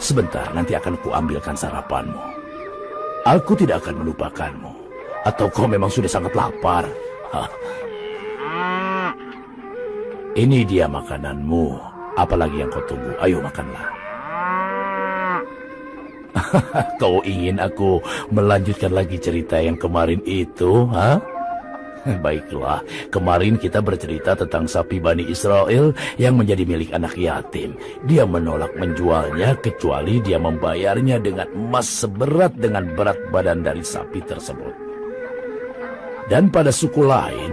Sebentar, nanti akan kuambilkan sarapanmu. Aku tidak akan melupakanmu. Atau kau memang sudah sangat lapar? Ini dia makananmu. Apalagi yang kau tunggu? Ayo makanlah. Kau ingin aku melanjutkan lagi cerita yang kemarin itu, ha? Baiklah, kemarin kita bercerita tentang sapi Bani Israel yang menjadi milik anak yatim. Dia menolak menjualnya kecuali dia membayarnya dengan emas seberat dengan berat badan dari sapi tersebut. Dan pada suku lain,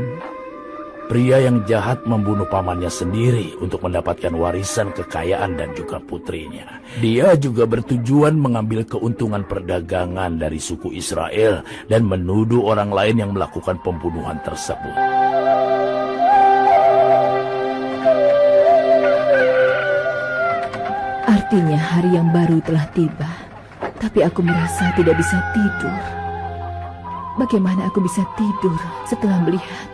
pria yang jahat membunuh pamannya sendiri untuk mendapatkan warisan kekayaan dan juga putrinya. Dia juga bertujuan mengambil keuntungan perdagangan dari suku Israel dan menuduh orang lain yang melakukan pembunuhan tersebut. Artinya hari yang baru telah tiba, tapi aku merasa tidak bisa tidur. Bagaimana aku bisa tidur setelah melihat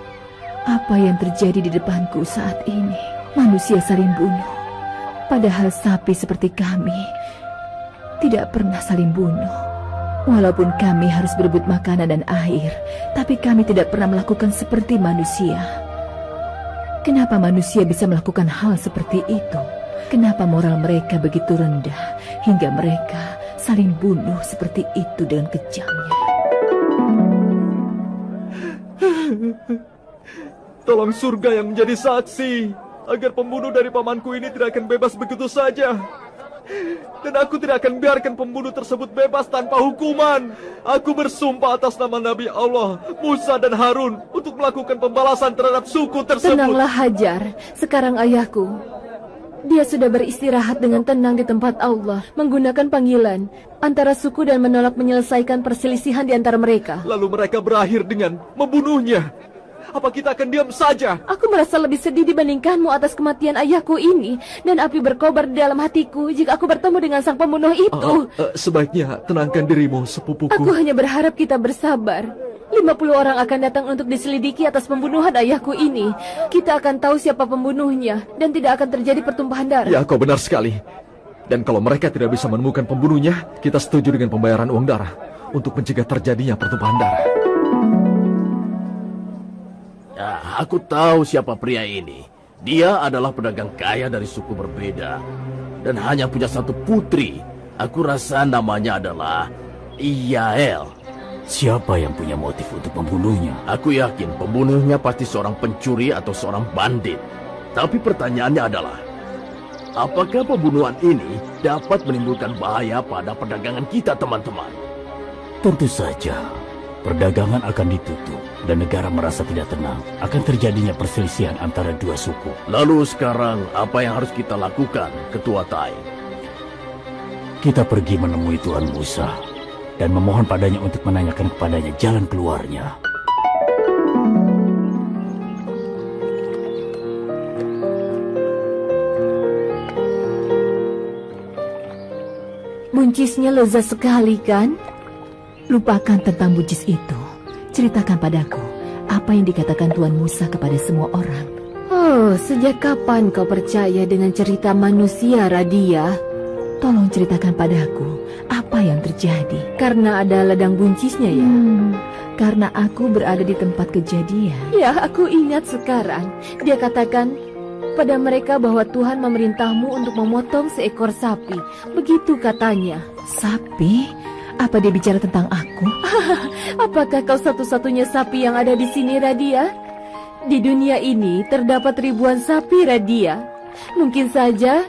apa yang terjadi di depanku saat ini? Manusia saling bunuh. Padahal sapi seperti kami tidak pernah saling bunuh. Walaupun kami harus berebut makanan dan air, tapi kami tidak pernah melakukan seperti manusia. Kenapa manusia bisa melakukan hal seperti itu? Kenapa moral mereka begitu rendah hingga mereka saling bunuh seperti itu dengan kejamnya? Tolong surga yang menjadi saksi agar pembunuh dari pamanku ini tidak akan bebas begitu saja. Dan aku tidak akan biarkan pembunuh tersebut bebas tanpa hukuman. Aku bersumpah atas nama Nabi Allah, Musa dan Harun untuk melakukan pembalasan terhadap suku tersebut. Tenanglah Hajar, sekarang ayahku. Dia sudah beristirahat dengan tenang di tempat Allah, menggunakan panggilan antara suku dan menolak menyelesaikan perselisihan di antara mereka. Lalu mereka berakhir dengan membunuhnya. Apa kita akan diam saja? Aku merasa lebih sedih dibandingkanmu atas kematian ayahku ini. Dan api berkobar di dalam hatiku jika aku bertemu dengan sang pembunuh itu. Sebaiknya tenangkan dirimu, sepupuku. Aku hanya berharap kita bersabar. 50 orang akan datang untuk diselidiki atas pembunuhan ayahku ini. Kita akan tahu siapa pembunuhnya dan tidak akan terjadi pertumpahan darah. Ya, kau benar sekali. Dan kalau mereka tidak bisa menemukan pembunuhnya, kita setuju dengan pembayaran uang darah untuk mencegah terjadinya pertumpahan darah. Ya, aku tahu siapa pria ini. Dia adalah pedagang kaya dari suku berbeda dan hanya punya satu putri. Aku rasa namanya adalah Yael. Siapa yang punya motif untuk membunuhnya? Aku yakin pembunuhnya pasti seorang pencuri atau seorang bandit. Tapi pertanyaannya adalah, apakah pembunuhan ini dapat menimbulkan bahaya pada perdagangan kita, teman-teman? Tentu saja. Perdagangan akan ditutup dan negara merasa tidak tenang. Akan terjadinya perselisihan antara dua suku. Lalu sekarang apa yang harus kita lakukan, Ketua Tai? Kita pergi menemui Tuhan Musa dan memohon padanya untuk menanyakan kepadanya jalan keluarnya. Buncisnya lezat sekali, kan? Lupakan tentang buncis itu. Ceritakan padaku apa yang dikatakan Tuan Musa kepada semua orang. Oh, sejak kapan kau percaya dengan cerita manusia, Radia? Tolong ceritakan padaku apa yang terjadi. Karena ada ladang buncisnya ya? Karena aku berada di tempat kejadian. Ya, aku ingat sekarang. Dia katakan pada mereka bahwa Tuhan memerintahmu untuk memotong seekor sapi. Begitu katanya. Sapi? Apa dia bicara tentang aku? Apakah kau satu-satunya sapi yang ada di sini, Radia? Di dunia ini terdapat ribuan sapi, Radia. Mungkin saja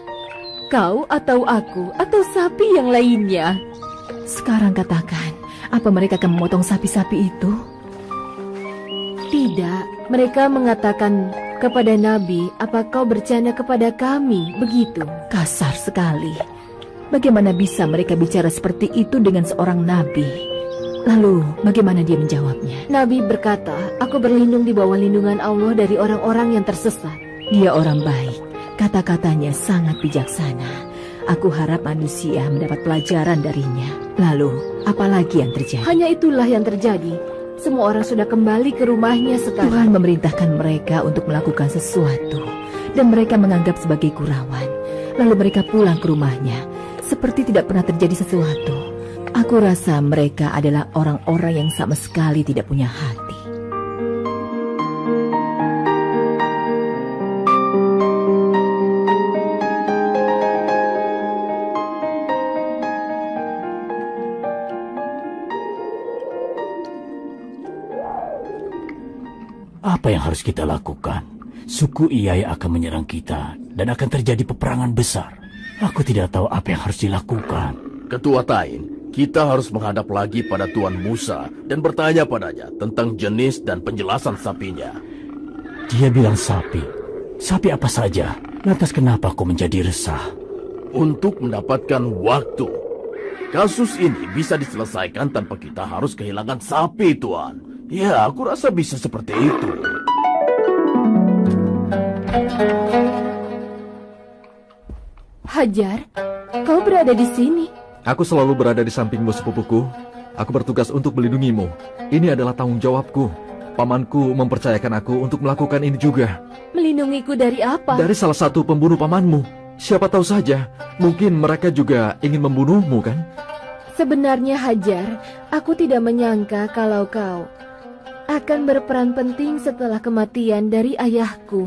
kau atau aku atau sapi yang lainnya. Sekarang katakan, apa mereka akan memotong sapi-sapi itu? Tidak, mereka mengatakan kepada Nabi, apa kau bercanda kepada kami? Begitu. Kasar sekali. Bagaimana bisa mereka bicara seperti itu dengan seorang nabi? Lalu, bagaimana dia menjawabnya? Nabi berkata, aku berlindung di bawah lindungan Allah dari orang-orang yang tersesat. Dia orang baik. Kata-katanya sangat bijaksana. Aku harap manusia mendapat pelajaran darinya. Lalu, apa lagi yang terjadi? Hanya itulah yang terjadi. Semua orang sudah kembali ke rumahnya sekarang. Tuhan memerintahkan mereka untuk melakukan sesuatu. Dan mereka menganggap sebagai gurauan. Lalu mereka pulang ke rumahnya. seperti tidak pernah terjadi sesuatu. Aku rasa mereka adalah orang-orang yang sama sekali tidak punya hati. Apa yang harus kita lakukan? Suku Iyai akan menyerang kita dan akan terjadi peperangan besar. Aku tidak tahu apa yang harus dilakukan. Ketua Tain, kita harus menghadap lagi pada Tuan Musa dan bertanya padanya tentang jenis dan penjelasan sapinya. Dia bilang sapi. Sapi apa saja? Lantas kenapa aku menjadi resah? Untuk mendapatkan waktu. Kasus ini bisa diselesaikan tanpa kita harus kehilangan sapi, Tuan. Ya, aku rasa bisa seperti itu. Hajar, kau berada di sini. Aku selalu berada di sampingmu, sepupuku. Aku bertugas untuk melindungimu. Ini adalah tanggung jawabku. Pamanku mempercayakan aku untuk melakukan ini juga. Melindungiku dari apa? Dari salah satu pembunuh pamanmu. Siapa tahu saja, mungkin mereka juga ingin membunuhmu, kan? Sebenarnya Hajar, aku tidak menyangka kalau kau akan berperan penting setelah kematian dari ayahku.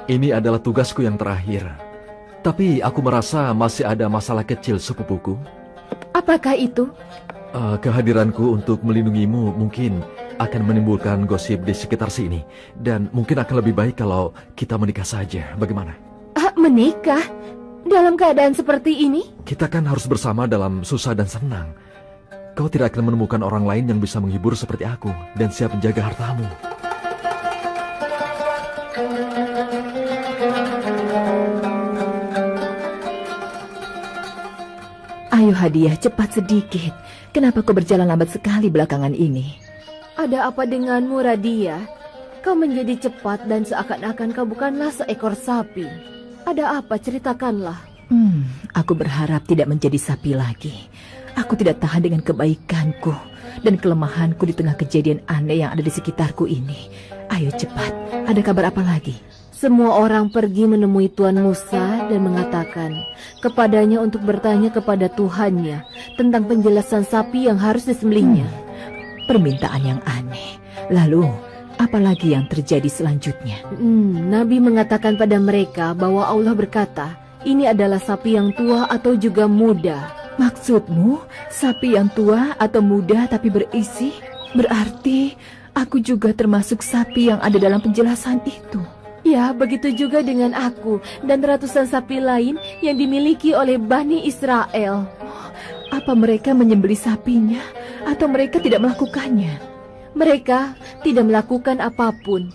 Ini adalah tugasku yang terakhir. Tapi aku merasa masih ada masalah kecil, sepupuku. Apakah itu? Kehadiranku untuk melindungimu mungkin akan menimbulkan gosip di sekitar sini. Dan mungkin akan lebih baik kalau kita menikah saja. Bagaimana? Menikah? Dalam keadaan seperti ini? Kita kan harus bersama dalam susah dan senang. Kau tidak akan menemukan orang lain yang bisa menghibur seperti aku dan siap menjaga hartamu. Ayo Hadiah, cepat sedikit. Kenapa kau berjalan lambat sekali belakangan ini? Ada apa denganmu, Radia? Kau menjadi cepat dan seakan-akan kau bukanlah seekor sapi. Ada apa? Ceritakanlah. Aku berharap tidak menjadi sapi lagi. Aku tidak tahan dengan kebaikanku dan kelemahanku di tengah kejadian aneh yang ada di sekitarku ini. Ayo cepat, ada kabar apa lagi? Semua orang pergi menemui Tuan Musa dan mengatakan kepadanya untuk bertanya kepada Tuhannya tentang penjelasan sapi yang harus disembelihnya. Permintaan yang aneh. Lalu, apalagi yang terjadi selanjutnya? Nabi mengatakan pada mereka bahwa Allah berkata, ini adalah sapi yang tua atau juga muda. Maksudmu, sapi yang tua atau muda tapi berisi? Berarti aku juga termasuk sapi yang ada dalam penjelasan itu. Ya, begitu juga dengan aku dan ratusan sapi lain yang dimiliki oleh Bani Israel. Apa mereka menyembelih sapinya atau mereka tidak melakukannya? Mereka tidak melakukan apapun.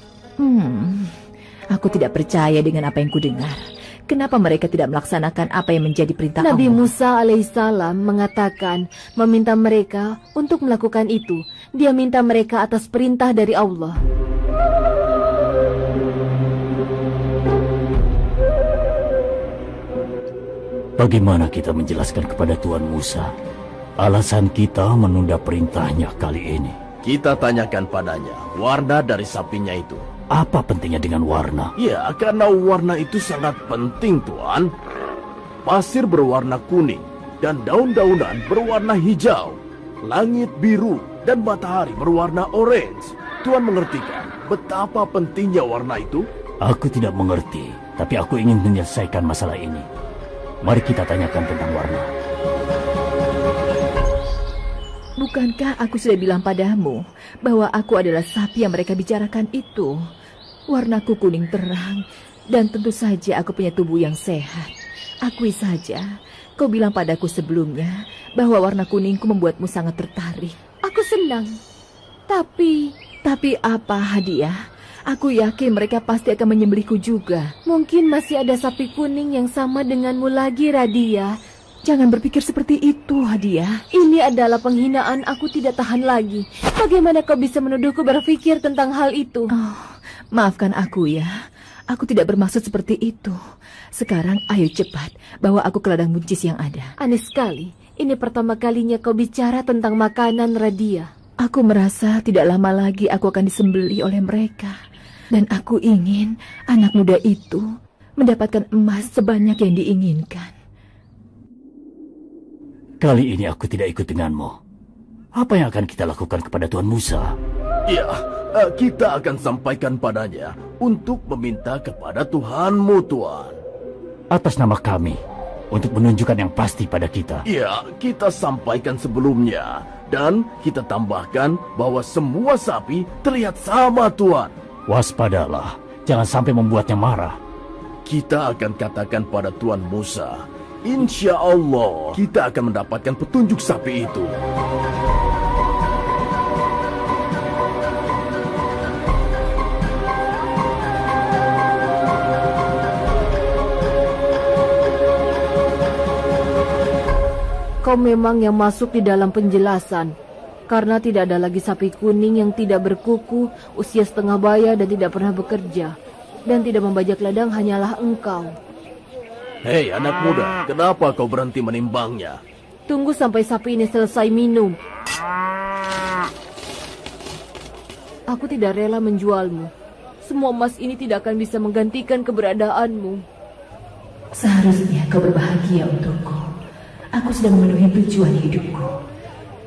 Aku tidak percaya dengan apa yang kudengar. Kenapa mereka tidak melaksanakan apa yang menjadi perintah Nabi Allah? Musa alaihissalam mengatakan meminta mereka untuk melakukan itu. Dia minta mereka atas perintah dari Allah. Bagaimana kita menjelaskan kepada Tuan Musa alasan kita menunda perintahnya kali ini? Kita tanyakan padanya warna dari sapinya itu. Apa pentingnya dengan warna? Ya, karena warna itu sangat penting, Tuan. Pasir berwarna kuning dan daun-daunan berwarna hijau. Langit biru dan matahari berwarna orange. Tuan mengerti kan betapa pentingnya warna itu? Aku tidak mengerti, tapi aku ingin menyelesaikan masalah ini. Mari kita tanyakan tentang warna. Bukankah aku sudah bilang padamu bahwa aku adalah sapi yang mereka bicarakan itu? Warnaku kuning terang dan tentu saja aku punya tubuh yang sehat. Akui saja, kau bilang padaku sebelumnya bahwa warna kuningku membuatmu sangat tertarik. Aku senang. Tapi apa, Hadiah? Aku yakin mereka pasti akan menyembelihku juga. mungkin masih ada sapi kuning yang sama denganmu lagi, Radia. Jangan berpikir seperti itu, Hadiah. Ini adalah penghinaan, aku tidak tahan lagi. Bagaimana kau bisa menuduhku berpikir tentang hal itu? Oh, maafkan aku ya. Aku tidak bermaksud seperti itu. Sekarang ayo cepat, bawa aku ke ladang buncis yang ada. Aneh sekali. Ini pertama kalinya kau bicara tentang makanan, Radia. Aku merasa tidak lama lagi aku akan disembelih oleh mereka. Dan aku ingin anak muda itu mendapatkan emas sebanyak yang diinginkan. Kali ini aku tidak ikut denganmu. Apa yang akan kita lakukan kepada Tuan Musa? Ya, kita akan sampaikan padanya untuk meminta kepada Tuhanmu, Tuan. Atas nama kami, untuk menunjukkan yang pasti pada kita. Ya, kita sampaikan sebelumnya. Dan kita tambahkan bahwa semua sapi terlihat sama, Tuan. Waspadalah, jangan sampai membuatnya marah. Kita akan katakan pada Tuan Musa, insya Allah kita akan mendapatkan petunjuk sapi itu. Kau memang yang masuk di dalam penjelasan. Karena tidak ada lagi sapi kuning yang tidak berkuku, usia setengah baya dan tidak pernah bekerja. Dan tidak membajak ladang hanyalah engkau. Hei anak muda, kenapa kau berhenti menimbangnya? Tunggu sampai sapi ini selesai minum. Aku tidak rela menjualmu. Semua emas ini tidak akan bisa menggantikan keberadaanmu. Seharusnya kau berbahagia untukku. Aku sudah memenuhi tujuan hidupku.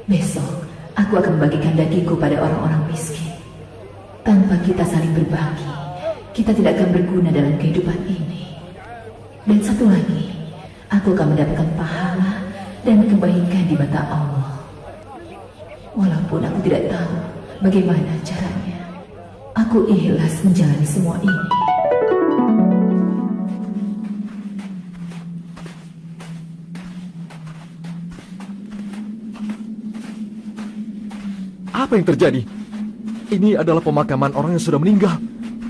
Besok, aku akan membagikan dagingku pada orang-orang miskin. Tanpa kita saling berbagi, kita tidak akan berguna dalam kehidupan ini. Dan satu lagi, aku akan mendapatkan pahala dan kebaikan di mata Allah. Walaupun aku tidak tahu bagaimana caranya, aku ikhlas menjalani semua ini. Apa yang terjadi? Ini adalah pemakaman orang yang sudah meninggal.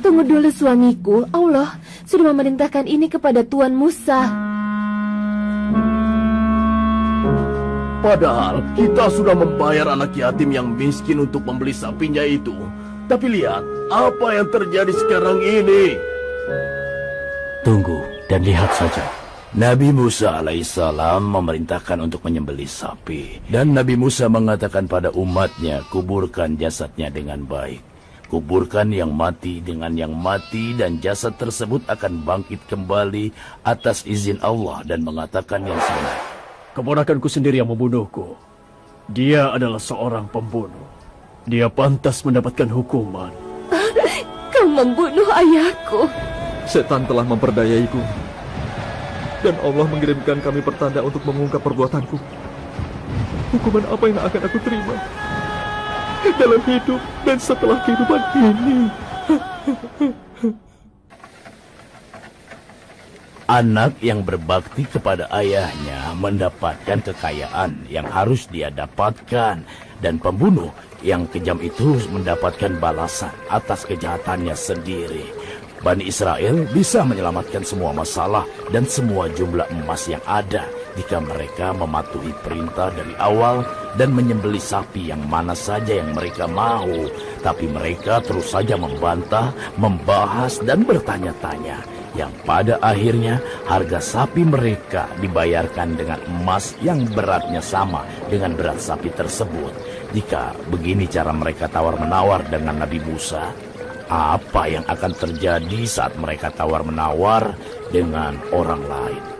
Tunggu dulu suamiku, Allah sudah memerintahkan ini kepada Tuan Musa. Padahal kita sudah membayar anak yatim yang miskin untuk membeli sapinya itu. Tapi lihat, apa yang terjadi sekarang ini? Tunggu dan lihat saja. Nabi Musa alaihissalam memerintahkan untuk menyembelih sapi. Dan Nabi Musa mengatakan pada umatnya, kuburkan jasadnya dengan baik. Kuburkan yang mati dengan yang mati dan jasad tersebut akan bangkit kembali atas izin Allah dan mengatakan yang sama. Keponakanku sendiri yang membunuhku. Dia adalah seorang pembunuh. Dia pantas mendapatkan hukuman. Kau membunuh ayahku. Setan telah memperdayaiku. Dan Allah mengirimkan kami pertanda untuk mengungkap perbuatanku. Hukuman apa yang akan aku terima dalam hidup dan setelah kehidupan ini? Anak yang berbakti kepada ayahnya mendapatkan kekayaan yang harus dia dapatkan. Dan pembunuh yang kejam itu mendapatkan balasan atas kejahatannya sendiri. Bani Israel bisa menyelamatkan semua masalah dan semua jumlah emas yang ada jika mereka mematuhi perintah dari awal dan menyembelih sapi yang mana saja yang mereka mau. Tapi mereka terus saja membantah, membahas dan bertanya-tanya. Yang pada akhirnya harga sapi mereka dibayarkan dengan emas yang beratnya sama dengan berat sapi tersebut. Jika begini cara mereka tawar-menawar dengan Nabi Musa, apa yang akan terjadi saat mereka tawar-menawar dengan orang lain?